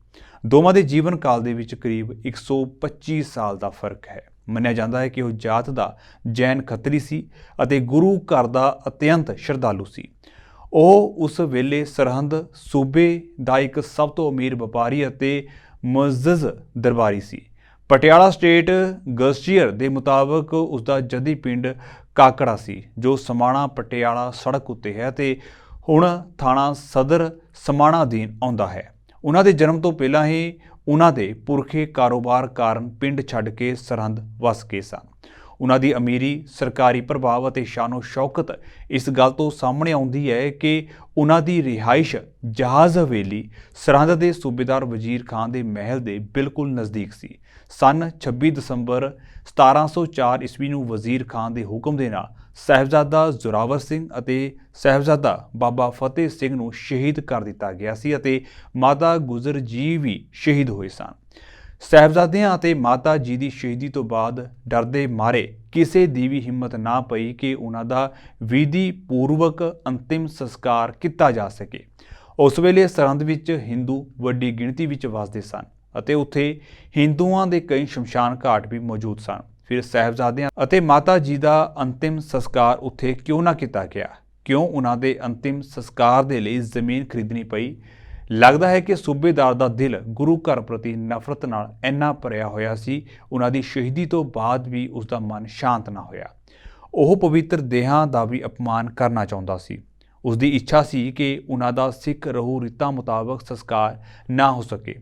ਦੋਵਾਂ ਦੇ ਜੀਵਨ ਕਾਲ ਦੇ ਵਿੱਚ ਕਰੀਬ 125 ਸਾਲ ਦਾ ਫਰਕ ਹੈ। ਮੰਨਿਆ ਜਾਂਦਾ ਹੈ ਕਿ ਉਹ ਜਾਤ ਦਾ ਜੈਨ ਖੱਤਰੀ ਸੀ ਅਤੇ ਗੁਰੂ ਘਰ ਦਾ ਅਤਿਅੰਤ ਸ਼ਰਧਾਲੂ ਸੀ। ਉਹ ਉਸ ਵੇਲੇ ਸਰਹੰਦ ਸੂਬੇ ਦਾ ਇੱਕ ਸਭ ਤੋਂ ਅਮੀਰ ਵਪਾਰੀ ਅਤੇ ਮੁਅੱਜ਼ਜ਼ ਦਰਬਾਰੀ ਸੀ। ਪਟਿਆਲਾ ਸਟੇਟ ਗਜ਼ਟੀਅਰ ਦੇ ਮੁਤਾਬਕ ਉਸ ਦਾ ਜੱਦੀ ਪਿੰਡ ਕਾਕੜਾ ਸੀ, ਜੋ ਸਮਾਣਾ ਪਟਿਆਲਾ ਸੜਕ ਉੱਤੇ ਹੈ ਤੇ ਹੁਣ ਥਾਣਾ ਸਦਰ ਸਮਾਣਾ ਅਧੀਨ ਆਉਂਦਾ ਹੈ। ਉਹਨਾਂ ਦੇ ਜਨਮ ਤੋਂ ਪਹਿਲਾਂ ਹੀ ਉਹਨਾਂ ਦੇ ਪੁਰਖੇ ਕਾਰੋਬਾਰ ਕਾਰਨ ਪਿੰਡ ਛੱਡ ਕੇ ਸਰਹੰਦ ਵਸ ਗਏ ਸਨ। ਉਹਨਾਂ ਦੀ ਅਮੀਰੀ, ਸਰਕਾਰੀ ਪ੍ਰਭਾਵ ਅਤੇ ਸ਼ਾਨੋ ਸ਼ੌਕਤ ਇਸ ਗੱਲ ਤੋਂ ਸਾਹਮਣੇ ਆਉਂਦੀ ਹੈ ਕਿ ਉਹਨਾਂ ਦੀ ਰਿਹਾਇਸ਼ ਜਹਾਜ਼ ਹਵੇਲੀ ਸਰਹੰਦ ਦੇ ਸੂਬੇਦਾਰ ਵਜ਼ੀਰ ਖਾਨ ਦੇ ਮਹਿਲ ਦੇ ਬਿਲਕੁਲ ਨਜ਼ਦੀਕ ਸੀ। ਸਨ 26 ਦਸੰਬਰ 1704 ਈਸਵੀ ਨੂੰ ਵਜ਼ੀਰ ਖਾਨ ਦੇ ਹੁਕਮ ਦੇ ਨਾਲ ਸਾਹਿਬਜ਼ਾਦਾ ਜ਼ੋਰਾਵਰ ਸਿੰਘ ਅਤੇ ਸਾਹਿਬਜ਼ਾਦਾ ਬਾਬਾ ਫਤਿਹ ਸਿੰਘ ਨੂੰ ਸ਼ਹੀਦ ਕਰ ਦਿੱਤਾ ਗਿਆ ਸੀ ਅਤੇ ਮਾਤਾ ਗੁਜਰ ਜੀ ਵੀ ਸ਼ਹੀਦ ਹੋਏ ਸਨ। ਸਾਹਿਬਜ਼ਾਦਿਆਂ ਅਤੇ ਮਾਤਾ ਜੀ ਦੀ ਸ਼ਹੀਦੀ ਤੋਂ ਬਾਅਦ ਡਰਦੇ ਮਾਰੇ ਕਿਸੇ ਦੀ ਵੀ ਹਿੰਮਤ ਨਾ ਪਈ ਕਿ ਉਹਨਾਂ ਦਾ ਵਿਧੀ ਪੂਰਵਕ ਅੰਤਿਮ ਸੰਸਕਾਰ ਕੀਤਾ ਜਾ ਸਕੇ। ਉਸ ਵੇਲੇ ਸਰਹੰਦ ਵਿੱਚ ਹਿੰਦੂ ਵੱਡੀ ਗਿਣਤੀ ਵਿੱਚ ਵਸਦੇ ਸਨ ਅਤੇ ਉੱਥੇ ਹਿੰਦੂਆਂ ਦੇ ਕਈ ਸ਼ਮਸ਼ਾਨ ਘਾਟ ਵੀ ਮੌਜੂਦ ਸਨ। ਫਿਰ ਸਾਹਿਬਜ਼ਾਦਿਆਂ ਅਤੇ ਮਾਤਾ ਜੀ ਦਾ ਅੰਤਿਮ ਸੰਸਕਾਰ ਉੱਥੇ ਕਿਉਂ ਨਾ ਕੀਤਾ ਗਿਆ? ਕਿਉਂ ਉਹਨਾਂ ਦੇ ਅੰਤਿਮ ਸੰਸਕਾਰ ਦੇ ਲਈ ਜ਼ਮੀਨ ਖਰੀਦਣੀ ਪਈ? ਲੱਗਦਾ ਹੈ ਕਿ ਸੂਬੇਦਾਰ ਦਾ ਦਿਲ ਗੁਰੂ ਘਰ ਪ੍ਰਤੀ ਨਫ਼ਰਤ ਨਾਲ ਇੰਨਾ ਭਰਿਆ ਹੋਇਆ ਸੀ, ਉਹਨਾਂ ਦੀ ਸ਼ਹੀਦੀ ਤੋਂ ਬਾਅਦ ਵੀ ਉਸ ਦਾ ਮਨ ਸ਼ਾਂਤ ਨਾ ਹੋਇਆ। ਉਹ ਪਵਿੱਤਰ ਦੇਹਾਂ ਦਾ ਵੀ ਅਪਮਾਨ ਕਰਨਾ ਚਾਹੁੰਦਾ ਸੀ। ਉਸ ਦੀ ਇੱਛਾ ਸੀ ਕਿ ਉਹਨਾਂ ਦਾ ਸਿੱਖ ਰਹੂ ਰੀਤਾਂ ਮੁਤਾਬਕ ਸੰਸਕਾਰ ਨਾ ਹੋ ਸਕੇ।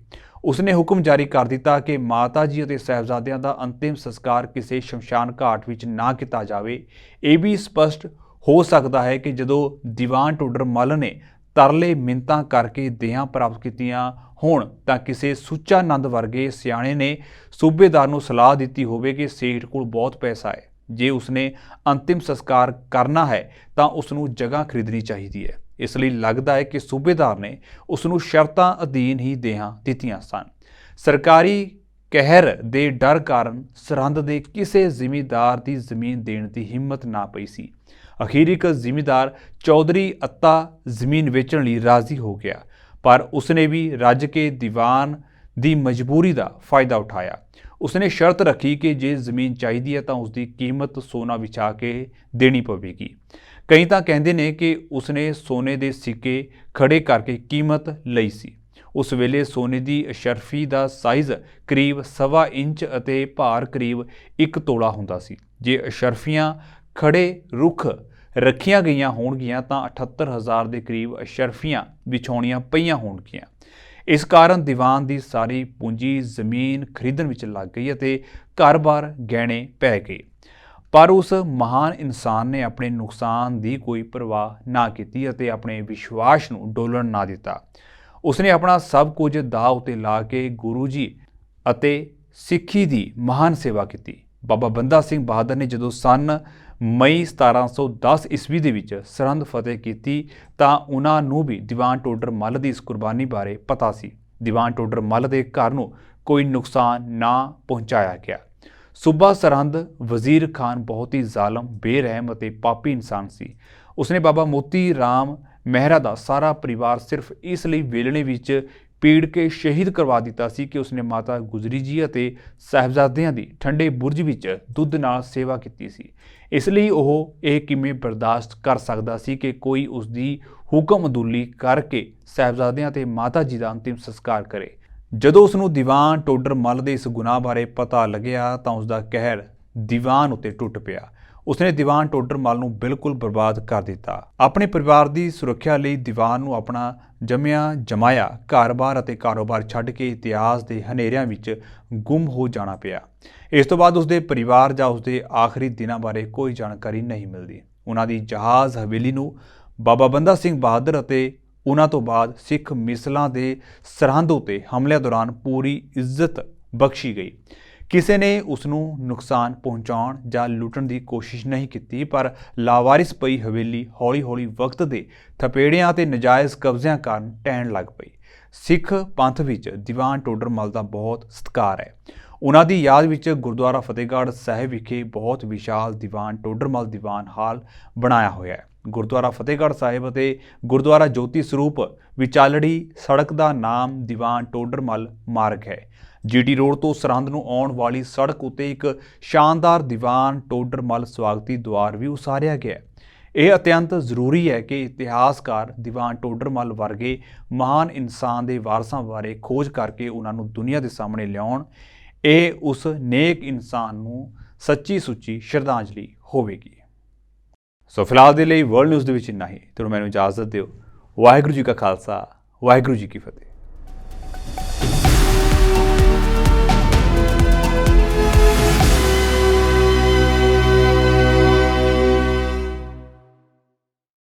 ਉਸਨੇ ਹੁਕਮ ਜਾਰੀ ਕਰ ਦਿੱਤਾ ਕਿ ਮਾਤਾ ਜੀ ਅਤੇ ਸਾਹਿਬਜ਼ਾਦਿਆਂ ਦਾ ਅੰਤਿਮ ਸੰਸਕਾਰ ਕਿਸੇ ਸ਼ਮਸ਼ਾਨ ਘਾਟ ਵਿੱਚ ਨਾ ਕੀਤਾ ਜਾਵੇ। ਇਹ ਵੀ ਸਪਸ਼ਟ ਹੋ ਸਕਦਾ ਹੈ ਕਿ ਜਦੋਂ ਦੀਵਾਨ ਟੋਡਰ ਮੱਲ ਨੇ ਤਰਲੇ ਮਿੰਨਤਾਂ ਕਰਕੇ ਦੇਹਾਂ ਪ੍ਰਾਪਤ ਕੀਤੀਆਂ ਹੋਣ ਤਾਂ ਕਿਸੇ ਸੁੱਚਾ ਨੰਦ ਵਰਗੇ ਸਿਆਣੇ ਨੇ ਸੂਬੇਦਾਰ ਨੂੰ ਸਲਾਹ ਦਿੱਤੀ ਹੋਵੇ ਕਿ ਸੇਠ ਕੋਲ ਬਹੁਤ ਪੈਸਾ ਹੈ, ਜੇ ਉਸਨੇ ਅੰਤਿਮ ਸੰਸਕਾਰ ਕਰਨਾ ਹੈ ਤਾਂ ਉਸ ਨੂੰ ਜਗ੍ਹਾ ਖਰੀਦਣੀ ਚਾਹੀਦੀ ਹੈ। ਇਸ ਲਈ ਲੱਗਦਾ ਹੈ ਕਿ ਸੂਬੇਦਾਰ ਨੇ ਉਸ ਨੂੰ ਸ਼ਰਤਾਂ ਅਧੀਨ ਹੀ ਦੇਹਾਂ ਦਿੱਤੀਆਂ ਸਨ। ਸਰਕਾਰੀ ਕਹਿਰ ਦੇ ਡਰ ਕਾਰਨ ਸਰਹੰਦ ਦੇ ਕਿਸੇ ਜ਼ਿਮੀਂਦਾਰ ਦੀ ਜ਼ਮੀਨ ਦੇਣ ਦੀ ਹਿੰਮਤ ਨਾ ਪਈ ਸੀ। ਅਖੀਰ ਇੱਕ ਜ਼ਿਮੀਂਦਾਰ ਚੌਧਰੀ ਅੱਤਾ ਜ਼ਮੀਨ ਵੇਚਣ ਲਈ ਰਾਜ਼ੀ ਹੋ ਗਿਆ, ਪਰ ਉਸਨੇ ਵੀ ਰੱਜ ਕੇ ਦੀਵਾਨ ਦੀ ਮਜਬੂਰੀ ਦਾ ਫਾਇਦਾ ਉਠਾਇਆ। ਉਸਨੇ ਸ਼ਰਤ ਰੱਖੀ ਕਿ ਜੇ ਜ਼ਮੀਨ ਚਾਹੀਦੀ ਹੈ ਤਾਂ ਉਸਦੀ ਕੀਮਤ ਸੋਨਾ ਵਿਛਾ ਕੇ ਦੇਣੀ ਪਵੇਗੀ। ਕਈ ਤਾਂ ਕਹਿੰਦੇ ਨੇ ਕਿ ਉਸਨੇ ਸੋਨੇ ਦੇ ਸਿੱਕੇ ਖੜੇ ਕਰਕੇ ਕੀਮਤ ਲਈ ਸੀ। ਉਸ ਵੇਲੇ ਸੋਨੇ ਦੀ ਅਸ਼ਰਫੀ ਦਾ ਸਾਈਜ਼ ਕਰੀਬ 1.25 ਇੰਚ ਅਤੇ ਭਾਰ ਕਰੀਬ 1 ਤੋਲਾ ਹੁੰਦਾ ਸੀ। ਜੇ ਅਸ਼ਰਫੀਆਂ ਖੜੇ ਰੁੱਖ ਰੱਖੀਆਂ ਗਈਆਂ ਹੋਣਗੀਆਂ ਤਾਂ 78,000 ਦੇ ਕਰੀਬ ਅਸ਼ਰਫੀਆਂ ਵਿਛਾਉਣੀਆਂ ਪਈਆਂ ਹੋਣਗੀਆਂ। ਇਸ ਕਾਰਨ ਦੀਵਾਨ ਦੀ ਸਾਰੀ ਪੂੰਜੀ ਜ਼ਮੀਨ ਖਰੀਦਣ ਵਿੱਚ ਲੱਗ ਗਈ ਅਤੇ ਘਰ-ਬਾਰ ਗਹਿਣੇ ਪੈ ਗਏ। ਪਰ ਉਸ ਮਹਾਨ ਇਨਸਾਨ ਨੇ ਆਪਣੇ ਨੁਕਸਾਨ ਦੀ ਕੋਈ ਪਰਵਾਹ ਨਾ ਕੀਤੀ ਅਤੇ ਆਪਣੇ ਵਿਸ਼ਵਾਸ ਨੂੰ ਡੋਲਣ ਨਾ ਦਿੱਤਾ। ਉਸਨੇ ਆਪਣਾ ਸਭ ਕੁਝ ਦਾਅ ਉੱਤੇ ਲਾ ਕੇ ਗੁਰੂ ਜੀ ਅਤੇ ਸਿੱਖੀ ਦੀ ਮਹਾਨ ਸੇਵਾ ਕੀਤੀ। ਬਾਬਾ ਬੰਦਾ ਸਿੰਘ ਬਹਾਦਰ ਨੇ ਜਦੋਂ ਸਨ ਮਈ 1710 ਈਸਵੀ ਦੇ ਵਿੱਚ ਸਰਹੰਦ ਫਤਿਹ ਕੀਤੀ ਤਾਂ ਉਹਨਾਂ ਨੂੰ ਵੀ ਦੀਵਾਨ ਟੋਡਰ ਮੱਲ ਦੀ ਇਸ ਕੁਰਬਾਨੀ ਬਾਰੇ ਪਤਾ ਸੀ। ਦੀਵਾਨ ਟੋਡਰ ਮੱਲ ਦੇ ਘਰ ਨੂੰ ਕੋਈ ਨੁਕਸਾਨ ਨਾ ਪਹੁੰਚਾਇਆ ਗਿਆ। ਸੂਬਾ ਸਰਹੰਦ ਵਜ਼ੀਰ ਖਾਨ ਬਹੁਤ ਹੀ ਜ਼ਾਲਮ, ਬੇਰਹਿਮ ਅਤੇ ਪਾਪੀ ਇਨਸਾਨ ਸੀ। ਉਸਨੇ ਬਾਬਾ ਮੋਤੀ ਰਾਮ ਮਹਿਰਾ ਦਾ ਸਾਰਾ ਪਰਿਵਾਰ ਸਿਰਫ ਇਸ ਲਈ ਵੇਲਣੇ ਵਿੱਚ ਪੀੜ ਕੇ ਸ਼ਹੀਦ ਕਰਵਾ ਦਿੱਤਾ ਸੀ ਕਿ ਉਸਨੇ ਮਾਤਾ ਗੁਜਰੀ ਜੀ ਅਤੇ ਸਾਹਿਬਜ਼ਾਦਿਆਂ ਦੀ ਠੰਡੇ ਬੁਰਜ ਵਿੱਚ ਦੁੱਧ ਨਾਲ ਸੇਵਾ ਕੀਤੀ ਸੀ। ਇਸ ਲਈ ਉਹ ਇਹ ਕਿਵੇਂ ਬਰਦਾਸ਼ਤ ਕਰ ਸਕਦਾ ਸੀ ਕਿ ਕੋਈ ਉਸਦੀ ਹੁਕਮ ਅਦੁੱਲੀ ਕਰਕੇ ਸਾਹਿਬਜ਼ਾਦਿਆਂ ਅਤੇ ਮਾਤਾ ਜੀ ਦਾ ਅੰਤਿਮ ਸੰਸਕਾਰ ਕਰੇ। ਜਦੋਂ ਉਸ ਨੂੰ ਦੀਵਾਨ ਟੋਡਰ ਮੱਲ ਦੇ ਇਸ ਗੁਨਾਹ ਬਾਰੇ ਪਤਾ ਲੱਗਿਆ ਤਾਂ ਉਸ ਦਾ ਕਹਿਰ ਦੀਵਾਨ ਉੱਤੇ ਟੁੱਟ ਪਿਆ। ਉਸਨੇ ਦੀਵਾਨ ਟੋਡਰ ਮੱਲ ਨੂੰ ਬਿਲਕੁਲ ਬਰਬਾਦ ਕਰ ਦਿੱਤਾ। ਆਪਣੇ ਪਰਿਵਾਰ ਦੀ ਸੁਰੱਖਿਆ ਲਈ ਦੀਵਾਨ ਨੂੰ ਆਪਣਾ ਜੰਮਿਆ ਜਮਾਇਆ ਘਰ-ਬਾਰ ਅਤੇ ਕਾਰੋਬਾਰ ਛੱਡ ਕੇ ਇਤਿਹਾਸ ਦੇ ਹਨੇਰਿਆਂ ਵਿੱਚ ਗੁੰਮ ਹੋ ਜਾਣਾ ਪਿਆ। ਇਸ ਤੋਂ ਬਾਅਦ ਉਸਦੇ ਪਰਿਵਾਰ ਜਾਂ ਉਸਦੇ ਆਖਰੀ ਦਿਨਾਂ ਬਾਰੇ ਕੋਈ ਜਾਣਕਾਰੀ ਨਹੀਂ ਮਿਲਦੀ। ਉਹਨਾਂ ਦੀ ਜਹਾਜ਼ ਹਵੇਲੀ ਨੂੰ ਬਾਬਾ ਬੰਦਾ ਸਿੰਘ ਬਹਾਦਰ ਅਤੇ ਉਹਨਾਂ ਤੋਂ ਬਾਅਦ ਸਿੱਖ ਮਿਸਲਾਂ ਦੇ ਸਰਹੰਦ ਉੱਤੇ ਹਮਲਿਆਂ ਦੌਰਾਨ ਪੂਰੀ ਇੱਜ਼ਤ ਬਖਸ਼ੀ ਗਈ। ਕਿਸੇ ਨੇ ਉਸ ਨੂੰ ਨੁਕਸਾਨ ਪਹੁੰਚਾਉਣ ਜਾਂ ਲੁੱਟਣ ਦੀ ਕੋਸ਼ਿਸ਼ ਨਹੀਂ ਕੀਤੀ, ਪਰ ਲਾਵਾਰਿਸ ਪਈ ਹਵੇਲੀ ਹੌਲੀ-ਹੌਲੀ ਵਕਤ ਦੇ ਥਪੇੜਿਆਂ ਅਤੇ ਨਜਾਇਜ਼ ਕਬਜ਼ਿਆਂ ਕਾਰਨ ਢਹਿਣ ਲੱਗ ਪਈ। ਸਿੱਖ ਪੰਥ ਵਿੱਚ ਦੀਵਾਨ ਟੋਡਰ ਮੱਲ ਦਾ ਬਹੁਤ ਸਤਿਕਾਰ ਹੈ। ਉਹਨਾਂ ਦੀ ਯਾਦ ਵਿੱਚ ਗੁਰਦੁਆਰਾ ਫਤਿਹਗੜ੍ਹ ਸਾਹਿਬ ਵਿਖੇ ਬਹੁਤ ਵਿਸ਼ਾਲ ਦੀਵਾਨ ਟੋਡਰ ਮੱਲ ਦੀਵਾਨ ਹਾਲ ਬਣਾਇਆ ਹੋਇਆ ਹੈ। ਗੁਰਦੁਆਰਾ ਫਤਿਹਗੜ੍ਹ ਸਾਹਿਬ ਅਤੇ ਗੁਰਦੁਆਰਾ ਜੋਤੀ ਸਰੂਪ ਵਿਚਾਲੜੀ ਸੜਕ ਦਾ ਨਾਮ ਦੀਵਾਨ ਟੋਡਰ ਮੱਲ ਮਾਰਗ ਹੈ। ਜੀਟੀ ਰੋਡ ਤੋਂ ਸਰਹੰਦ ਨੂੰ ਆਉਣ ਵਾਲੀ ਸੜਕ ਉੱਤੇ ਇੱਕ ਸ਼ਾਨਦਾਰ ਦੀਵਾਨ ਟੋਡਰ ਮੱਲ ਸਵਾਗਤੀ ਦੁਆਰ ਵੀ ਉਸਾਰਿਆ ਗਿਆ। ਇਹ ਅਤਿਅੰਤ ਜ਼ਰੂਰੀ ਹੈ ਕਿ ਇਤਿਹਾਸਕਾਰ ਦੀਵਾਨ ਟੋਡਰ ਮੱਲ ਵਰਗੇ ਮਹਾਨ ਇਨਸਾਨ ਦੇ ਵਾਰਸਾਂ ਬਾਰੇ ਖੋਜ ਕਰਕੇ ਉਹਨਾਂ ਨੂੰ ਦੁਨੀਆ ਦੇ ਸਾਹਮਣੇ ਲਿਆਉਣ। ਇਹ ਉਸ ਨੇਕ ਇਨਸਾਨ ਨੂੰ ਸੱਚੀ ਸੁੱਚੀ ਸ਼ਰਧਾਂਜਲੀ ਹੋਵੇਗੀ। ਸੋ ਫਿਲਹਾਲ ਦੇ ਲਈ ਵਰਲਡ ਨਿਊਜ਼ ਦੇ ਵਿੱਚ ਇੰਨਾ ਹੀ। ਤੁਹਾਨੂੰ ਮੈਨੂੰ ਇਜਾਜ਼ਤ ਦਿਓ। ਵਾਹਿਗੁਰੂ ਜੀ ਕਾ ਖਾਲਸਾ, ਵਾਹਿਗੁਰੂ ਜੀ ਕੀ ਫਤਿਹ।